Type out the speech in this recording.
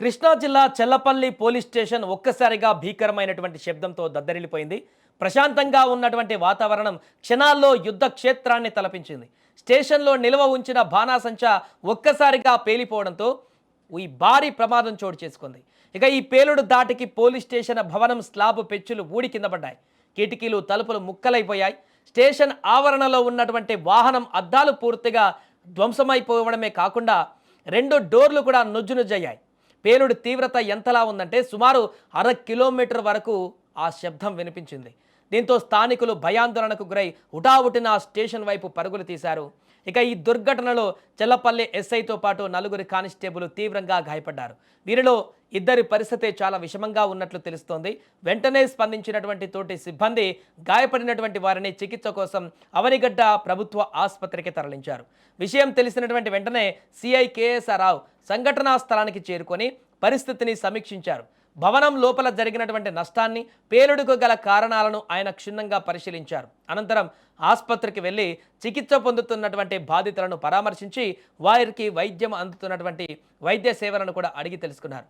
కృష్ణా జిల్లా Chellapalli police station ఒక్కసారిగా భీకరమైనటువంటి శబ్దంతో దద్దరిల్లిపోయింది. ప్రశాంతంగా ఉన్నటువంటి వాతావరణం క్షణాల్లో యుద్ధ క్షేత్రాన్ని తలపించింది. స్టేషన్లో నిల్వ ఉంచిన బాణాసంచా ఒక్కసారిగా పేలిపోవడంతో ఈ భారీ ప్రమాదం చోటు చేసుకుంది. ఇక ఈ పేలుడు దాటికి పోలీస్ స్టేషన్ భవనం స్లాబ్ పెచ్చులు ఊడి కింద పడ్డాయి. కిటికీలు తలుపులు ముక్కలైపోయాయి. స్టేషన్ ఆవరణలో ఉన్నటువంటి వాహనం అద్దాలు పూర్తిగా ధ్వంసమైపోవడమే కాకుండా 2 డోర్లు కూడా నుజ్జునుజ్జయ్యాయి. పేలుడు తీవ్రత ఎంతలా ఉందంటే సుమారు 1/2 కిలోమీటర్ వరకు ఆ శబ్దం వినిపించింది. దీంతో స్థానికులు భయాందోళనకు గురై హుటాహుటిన స్టేషన్ వైపు పరుగులు తీశారు. ఇక ఈ దుర్ఘటనలో చెల్లపల్లి ఎస్ఐతో పాటు 4 కానిస్టేబుల్ తీవ్రంగా గాయపడ్డారు. వీరిలో 2 పరిస్థితి చాలా విషమంగా ఉన్నట్లు తెలుస్తోంది. వెంటనే స్పందించినటువంటి తోటి సిబ్బంది గాయపడినటువంటి వారిని చికిత్స కోసం అవనిగడ్డ ప్రభుత్వ ఆసుపత్రికి తరలించారు. విషయం తెలిసినటువంటి వెంటనే సిఐ కేఎస్ఆర్ రావు సంఘటనా స్థలానికి చేరుకొని పరిస్థితిని సమీక్షించారు. భవనం లోపల జరిగినటువంటి నష్టాన్ని, పేలుడుకు గల కారణాలను ఆయన క్షుణ్ణంగా పరిశీలించారు. అనంతరం ఆసుపత్రికి వెళ్లి చికిత్స పొందుతున్నటువంటి బాధితులను పరామర్శించి వారికి వైద్యం అందుతున్నటువంటి వైద్య సేవలను కూడా అడిగి తెలుసుకున్నారు.